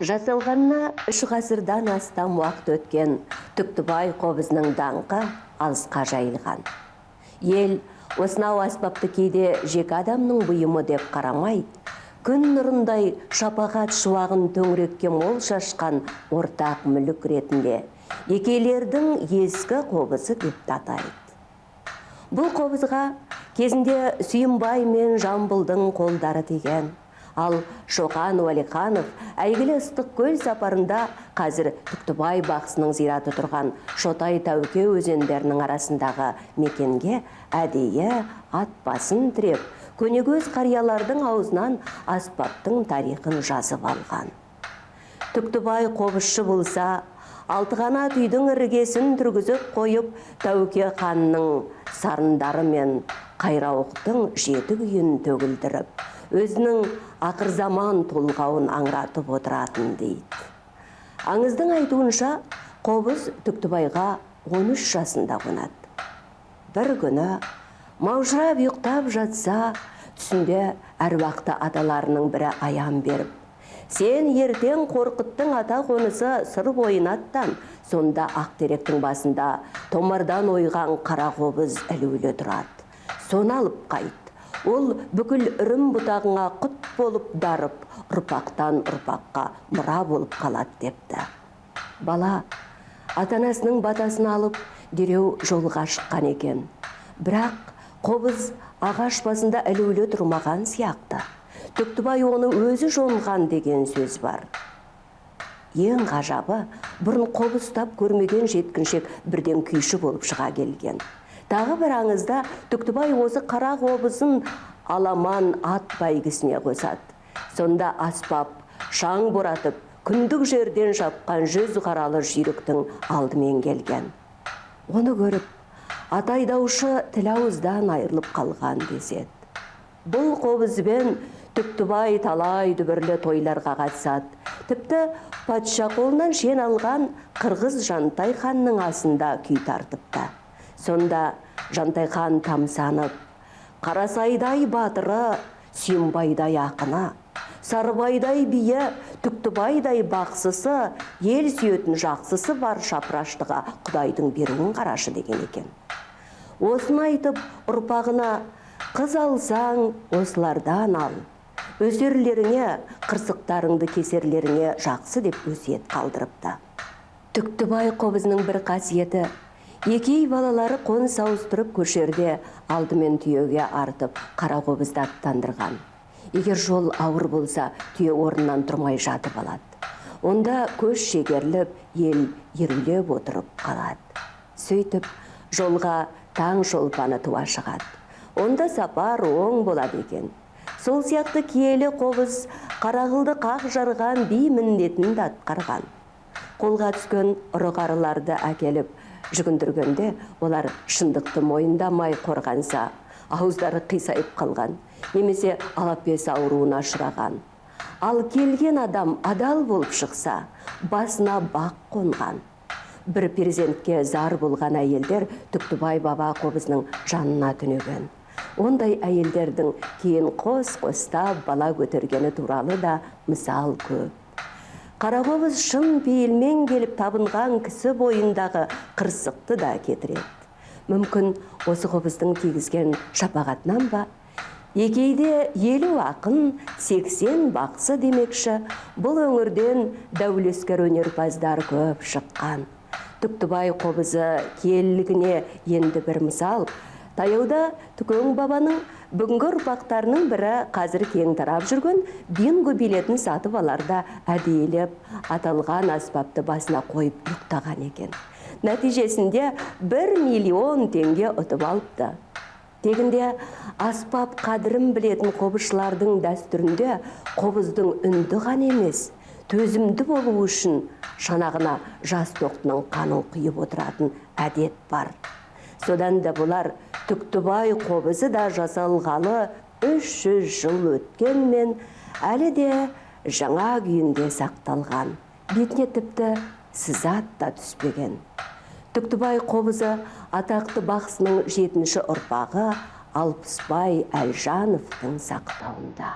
Жасалғанына 3 ғасырдан астам уақыт өткен Түктібай қобызының даңқы алысқа жайылған. Ел осынау аспапты кейде жеке адамның бұйымы деп қарамай, күн нұрындай шапағат шуағын төңірекке мол шашқан ортақ мүлік ретінде екейлердің ескі қобызы деп атайды. Бұл қобызға кезінде Сүйінбай мен Жамбылдың қолдары тиген. Ал Шоқан Уәлиханов әйгілі Ыстықкөл сапарында қазір Түктібай бақсының зираты тұрған Шотай Тәуке өзендерінің арасындағы мекенге әдейі ат басын тіреп, көнегөз қариялардың аузынан аспаптың тарихын жазып алған. Түктібай қобызшы болса, алтығанат үйдің іргесін түргізіп қойып, Тәуке ханның сарындары мен қайрауықтың 7 күйін төгілдіріп, өзінің ақыр заман толғауын аңыратып отыратын дейді. Аңыздың айтуынша, қобыз Түктібайға 13 жасында қонады. Бір күні маужырап ұйықтап жатса, түсінде әруақты аталарының бірі аян беріп, «Сен ертең Қорқыттың ата қонысы сыр бойынаттан, сонда Ақтеректің басында томардан ойған қара қобыз ілулі тұрады. Соны алып қайт. Ол бүкіл үрім бұтағыңа құт болып дарып, ұрпақтан ұрпаққа мұра болып қалады» депті. Бала атанасының батасын алып, дереу жолға шыққан екен. Бірақ қобыз ағаш басында ілулі тұрмаған сияқты. Түктібай оны өзі жонған деген сөз бар. Ең ғажабы, бұрын қобыз ұстап көрмеген жеткіншек бірден күйші болып шыға келген. Тағы бір аңызда Түктібай осы қара қобызын аламан ат бәйгісіне қосады. Сонда аспап шаң боратып, күндік жерден шапқан 100 қаралы жүйріктің алдымен келген. Оны көріп, ат айдаушы тілауыздан айырылып қалған деседі. Бұл қобызбен Түктібай талай дүбірлі тойларға қатысады. Тіпті патша қолынан шен алған қырғыз Жантай ханның асында күй тартыпты. Сонда Жантай хан тамсанып, Қарасайдай батыры, Сүйінбайдай ақыны, Сарыбайдай биі, Түктібайдай бақсысы, ел сүйетін жақсысы бар шапыраштыға Құдайдың беруін қарашы деген екен. Осыны айтып, ұрпағына қыз алсаң, осылардан ал. Өсерлеріңе, қырсықтарыңды кесерлеріңе жақсы деп өсиет қалдырыпты. Түктібай қобызының бір қасиеті, екей балалары қоныс ауыстырып көшерде алдымен түйеге артып, қара қобызды аттандырған. Егер жол ауыр болса, түйе орнынан тұрмай жатып алады. Онда көш шегеріліп, ел ерулеп отырып қалады. Сөйтіп, жолға таң шолпаны туа шығады. Онда сапар оң болады екен. Сол сияқты киелі қобыз қарағылды қақ жарған би міндетін де атқарған. Қолға түскен ұры-қарыларды әкеліп жүгіндіргенде, олар шындықты мойындамай қорғанса, ауыздары қисайып қалған, немесе алапес ауруына ұшыраған. Ал келген адам адал болып шықса, басына бақ қонған. Бір перзентке зар болған әйелдер Түктібай баба қобызының жанына түнеген. Ондай әйелдердің кейін қос-қостап бала көтергені туралы да мысал көп. Қара қобыз шын пейілмен келіп табынған кісі бойындағы қырсықты да кетіреді. Мүмкін осы қобыздың тигізген шапағатынан ба? Екейде 50 ақын, 80 бақсы демекші, бұл өңірден дәулескер өнерпаздар көп шыққан. Түктібай қобызы киелілігіне енді бір мысал. Таяуда Түкең бабаның бүгінгі ұрпақтарының бірі қазір кең тарап жүрген бинго билетін сатып аларда әдейілеп аталған аспапты басына қойып ұйықтаған екен. Нәтижесінде 1 миллион теңге ұтып алыпты. Тегінде аспап қадірін білетін қобызшылардың дәстүрінде қобыздың үнді ғана емес, төзімді болу үшін шанағына жас тоқтының қанын құйып отыратын әдет бар. Содан да бұлар Түктібай қобызы да жасалғалы 300 жыл өткенмен, әлі де жаңа күйінде сақталған. Бетіне тіпті сызат та түспеген. Түктібай қобызы атақты бақсының 7-ші ұрпағы Алпысбай Әлжановтың сақтауында.